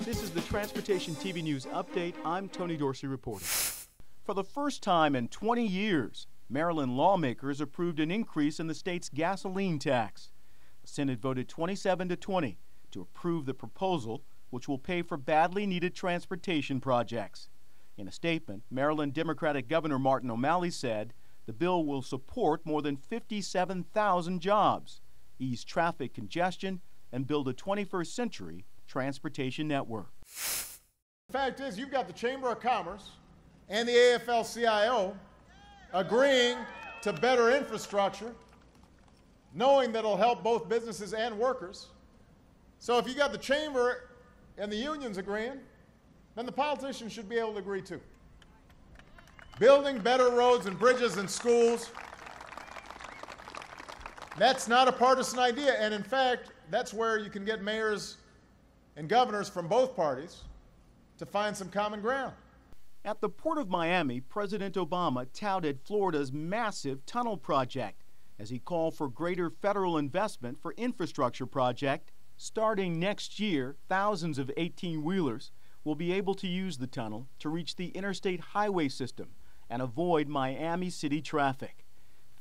This is the Transportation TV News Update. I'm Tony Dorsey reporting. For the first time in 20 years, Maryland lawmakers approved an increase in the state's gasoline tax. The Senate voted 27-20 to approve the proposal, which will pay for badly needed transportation projects. In a statement, Maryland Democratic Governor Martin O'Malley said the bill will support more than 57,000 jobs, ease traffic congestion, and build a 21st century transportation network. The fact is, you've got the Chamber of Commerce and the AFL-CIO agreeing to better infrastructure, knowing that it'll help both businesses and workers. So if you got the Chamber and the unions agreeing, then the politicians should be able to agree too. Building better roads and bridges and schools, that's not a partisan idea. And in fact, that's where you can get mayors and governors from both parties to find some common ground. At the Port of Miami, President Obama touted Florida's massive tunnel project as he called for greater federal investment for infrastructure project. Starting next year, thousands of 18-wheelers will be able to use the tunnel to reach the interstate highway system and avoid Miami City traffic.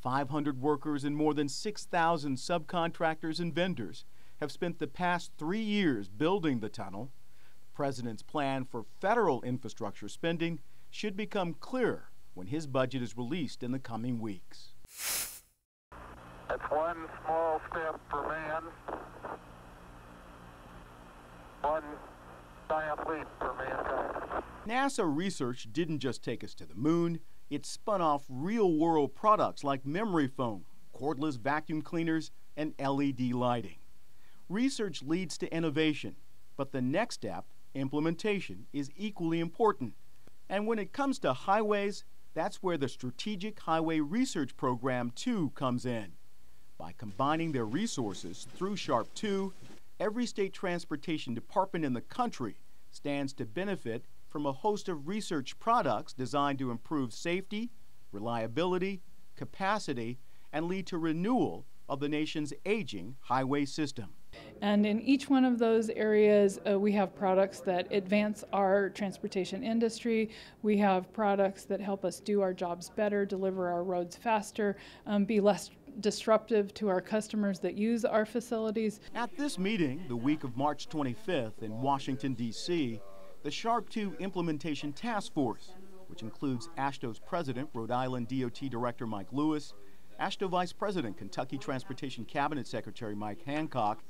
500 workers and more than 6,000 subcontractors and vendors have spent the past 3 years building the tunnel. The president's plan for federal infrastructure spending should become clearer when his budget is released in the coming weeks. That's one small step for man, one giant leap for mankind. NASA research didn't just take us to the moon, it spun off real-world products like memory foam, cordless vacuum cleaners, and LED lighting. Research leads to innovation, but the next step, implementation, is equally important. And when it comes to highways, that's where the Strategic Highway Research Program 2 comes in. By combining their resources through SHRP2, every state transportation department in the country stands to benefit from a host of research products designed to improve safety, reliability, capacity, and lead to renewal of the nation's aging highway system. And in each one of those areas, we have products that advance our transportation industry. We have products that help us do our jobs better, deliver our roads faster, be less disruptive to our customers that use our facilities. At this meeting, the week of March 25th in Washington, D.C., the SHRP2 Implementation Task Force, which includes AASHTO's President, Rhode Island DOT Director Mike Lewis, AASHTO Vice President, Kentucky Transportation Cabinet Secretary Mike Hancock,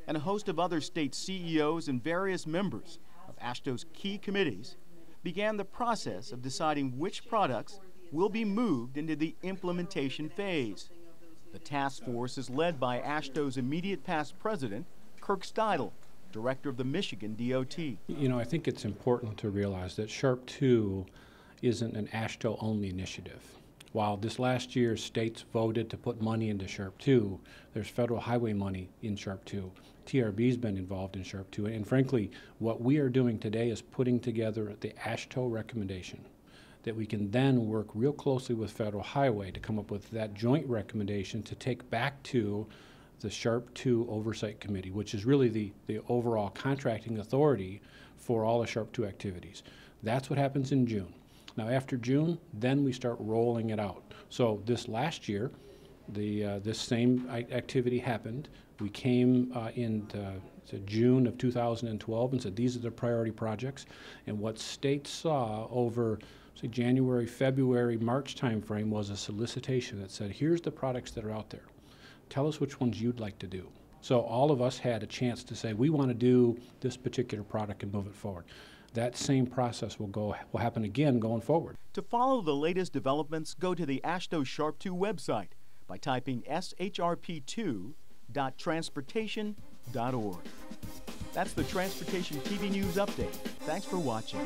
and a host of other state CEOs and various members of AASHTO's key committees, began the process of deciding which products will be moved into the implementation phase. The task force is led by AASHTO's immediate past president, Kirk Steidle, director of the Michigan DOT. You know, I think it's important to realize that SHRP2 isn't an AASHTO-only initiative. While this last year states voted to put money into SHRP2, there's federal highway money in SHRP2. TRB's been involved in SHRP2, and frankly, what we are doing today is putting together the AASHTO recommendation that we can then work real closely with federal highway to come up with that joint recommendation to take back to the SHRP2 Oversight Committee, which is really the overall contracting authority for all the SHRP2 activities. That's what happens in June. Now after June, then we start rolling it out. So this last year, this same activity happened. We came to June of 2012 and said these are the priority projects. And what states saw over, say, January, February, March timeframe was a solicitation that said, here's the products that are out there. Tell us which ones you'd like to do. So all of us had a chance to say, we want to do this particular product and move it forward. That same process will happen again going forward. To follow the latest developments, go to the AASHTO SHRP2 website by typing shrp2.transportation.org. That's the Transportation TV News Update. Thanks for watching.